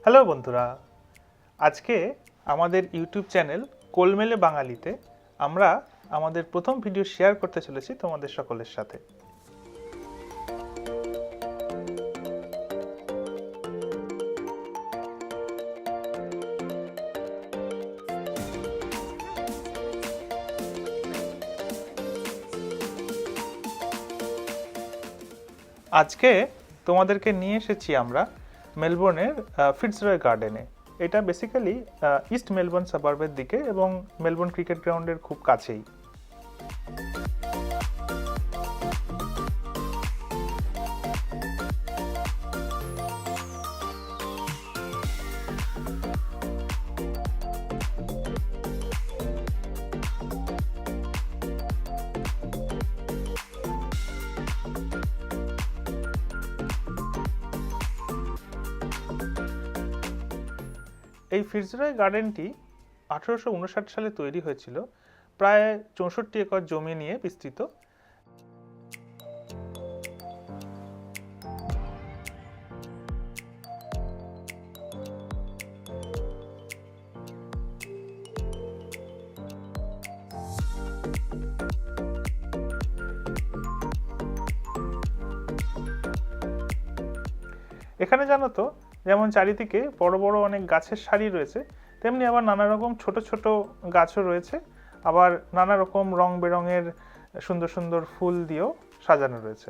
Hello বন্ধুরা, আজকে আমাদের ইউটিউব চ্যানেল কোলমেলে বাঙালিতে আমরা আমাদের প্রথম ভিডিও শেয়ার করতে চলেছি তোমাদের সকলের সাথে। আজকে তোমাদেরকে নিয়ে এসেছি আমরা মেলবোর্নের ফিটজরয় গার্ডেনে। এটা বেসিক্যালি ইস্ট মেলবোর্ন সাবার্বের দিকে এবং মেলবোর্ন ক্রিকেট গ্রাউন্ডের খুব কাছেই। এই ফিটজরয় গার্ডেনটি 1859 সালে তৈরি হয়েছিল, প্রায় 64 একর জমি নিয়ে বিস্তৃত। এখানে জানো তো, যেমন চারিদিকে বড় বড় অনেক গাছের সারি রয়েছে, তেমনি আবার নানা রকম ছোট ছোট গাছও রয়েছে, আবার নানা রকম রং বেরঙের সুন্দর সুন্দর ফুল দিয়েও সাজানো রয়েছে।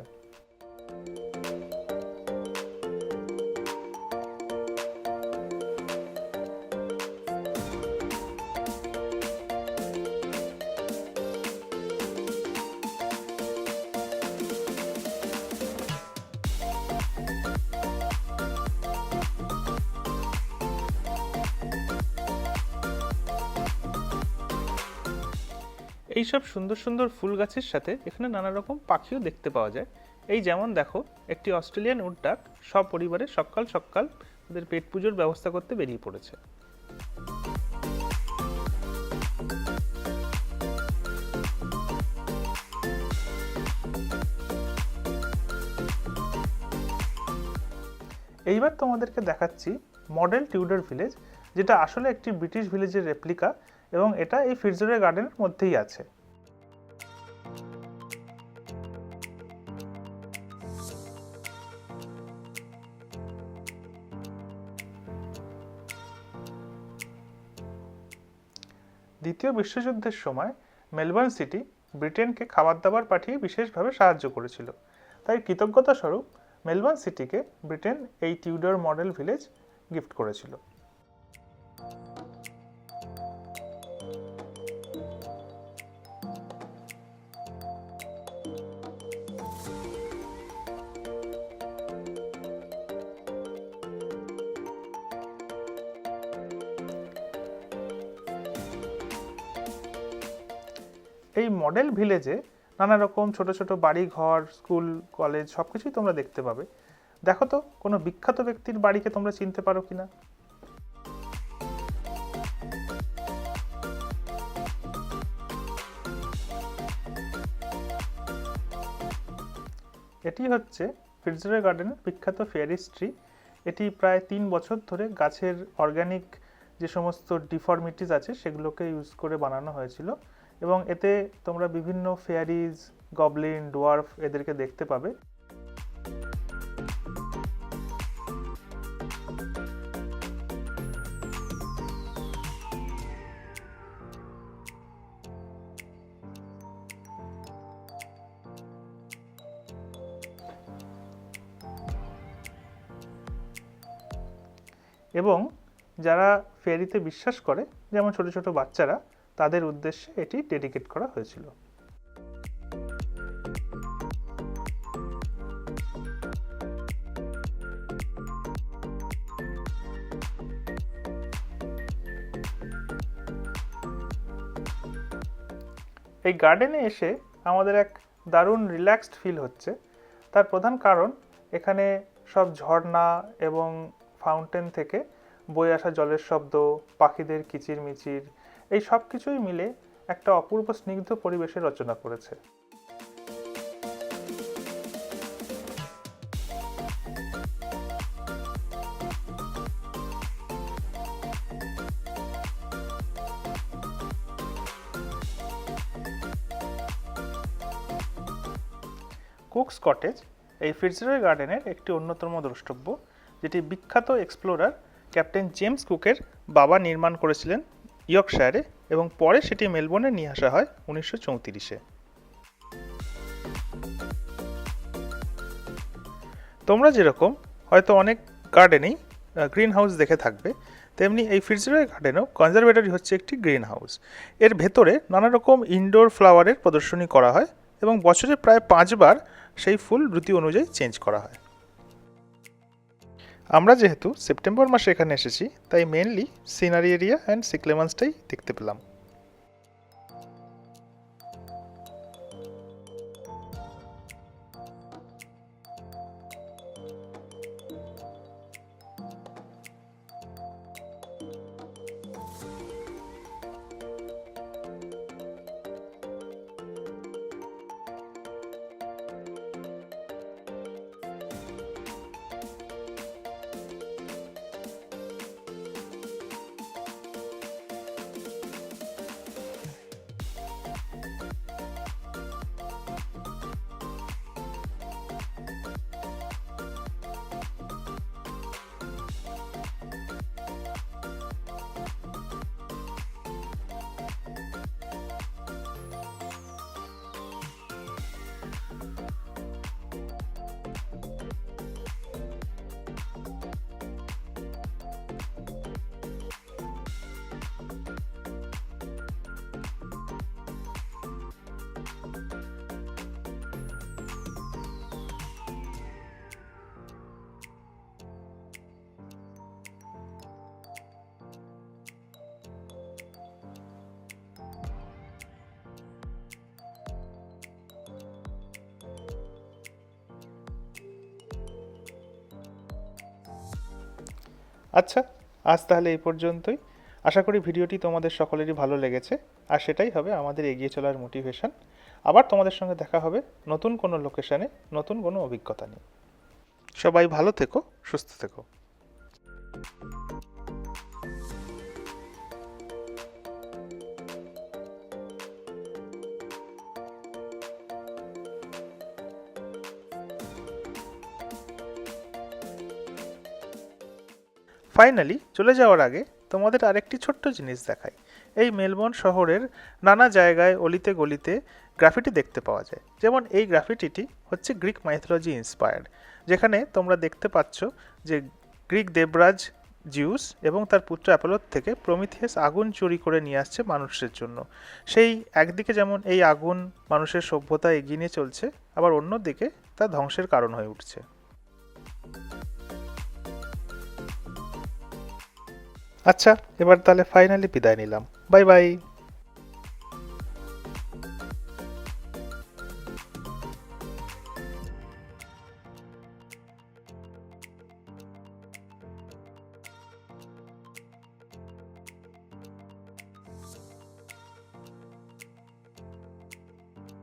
এইসব সুন্দর সুন্দর ফুল গাছের সাথে এখানে নানা রকম পাখিও দেখতে পাওয়া যায়। এই যেমন দেখো, একটি অস্ট্রেলিয়ান উড ডাক সপরিবারে সকাল সকাল ওদের পেট পুজোর ব্যবস্থা করতে বেরিয়ে পড়েছে। এইবার তোমাদেরকে দেখাচ্ছি মডেল টিউডার ভিলেজ, যেটা আসলে একটি ব্রিটিশ ভিলেজের রেপ্লিকা এবং এটা এই ফিটজরয় গার্ডেনের মধ্যেই আছে। দ্বিতীয় বিশ্বযুদ্ধের সময় মেলবোর্ন সিটি ব্রিটেনকে খাবার দাবার পাঠিয়ে বিশেষভাবে সাহায্য করেছিল, তাই কৃতজ্ঞতা স্বরূপ মেলবোর্ন সিটিকে ব্রিটেন এই টিউডার মডেল ভিলেজ গিফট করেছিল। এই মডেল ভিলেজে নানা রকম ছোট ছোট বাড়ি ঘর, স্কুল, কলেজ সবকিছুই তোমরা দেখতে পাবে। দেখো তো, কোনো বিখ্যাত ব্যক্তির বাড়িকে তোমরা চিনতে পারো কিনা। এটি হচ্ছে ফিটজরয় গার্ডেনের বিখ্যাত ফেয়ারিস ট্রি। এটি প্রায় 3 বছর ধরে গাছের অর্গানিক যে সমস্ত ডিফর্মিটিস আছে সেগুলোকে ইউজ করে বানানো হয়েছিল, এবং এতে তোমরা বিভিন্ন ফেয়ারিজ, গবলিন, ডোয়ার্ফ এদেরকে দেখতে পাবে। এবং যারা ফেয়ারিতে বিশ্বাস করে, যেমন ছোট ছোট বাচ্চারা, তাদের উদ্দেশ্যে এটি ডেডিকেট করা হয়েছিল। এই গার্ডেনে এসে আমাদের এক দারুণ রিল্যাক্সড ফিল হচ্ছে। তার প্রধান কারণ এখানে সব ঝর্ণা এবং ফাউন্টেন থেকে বয়ে আসা জলের শব্দ, পাখিদের কিচিরমিচির, এই সব কিছুই মিলে একটা অপূর্ব স্নিগ্ধ পরিবেশের রচনা করেছে। কুকস কটেজ এই ফিটজরয় গার্ডেনের একটি অন্যতম দ্রষ্টব্য, যেটি বিখ্যাত এক্সপ্লোরার ক্যাপ্টেন জেমস কুকের বাবা নির্মাণ করেছিলেন ইয়র্কশায়ারে এবং পরে সেটি মেলবোর্নে নিয়ে আসা হয় 1934-এ। তোমরা যেরকম হয়তো অনেক গার্ডেনেই গ্রিন হাউস দেখে থাকবে, তেমনি এই ফিটজরয় গার্ডেনেও কনজারভেটরি হচ্ছে একটি গ্রিন হাউস। এর ভেতরে নানা রকম ইনডোর ফ্লাওয়ারের প্রদর্শনী করা হয় এবং বছরে প্রায় 5 বার সেই ফুল ঋতু অনুযায়ী চেঞ্জ করা হয়। আমরা যেহেতু সেপ্টেম্বর মাসে এখানে এসেছি, তাই মেনলি সিনারি এরিয়া অ্যান্ড সিক্লেমান্সটাই দেখতে পেলাম। আচ্ছা, আজ তাহলে এই পর্যন্তই। আশা করি ভিডিওটি তোমাদের সকলেরই ভালো লেগেছে, আর সেটাই হবে আমাদের এগিয়ে চলার মোটিভেশন। আবার তোমাদের সঙ্গে দেখা হবে নতুন কোনো লোকেশনে, নতুন কোনো অভিজ্ঞতা নিয়ে। সবাই ভালো থেকো, সুস্থ থেকো। ফাইনালি চলে যাওয়ার আগে তোমাদের আরেকটি ছোট্ট জিনিস দেখাই। এই মেলবোর্ন শহরের নানা জায়গায় অলিতে গলিতে গ্রাফিটি দেখতে পাওয়া যায়। যেমন এই গ্রাফিটিটি হচ্ছে গ্রিক মাইথোলজি ইন্সপায়ার্ড, যেখানে তোমরা দেখতে পাচ্ছ যে গ্রিক দেবরাজ জিউস এবং তার পুত্র অ্যাপোলোর থেকে প্রমিথিয়াস আগুন চুরি করে নিয়ে আসছে মানুষের জন্য। সেই একদিকে যেমন এই আগুন মানুষের সভ্যতা এগিয়ে নিয়ে চলছে, আবার অন্যদিকে তা ধ্বংসের কারণ হয়ে উঠছে। আচ্ছা, এবার তাহলে ফাইনালি বিদায় নিলাম। Bye bye.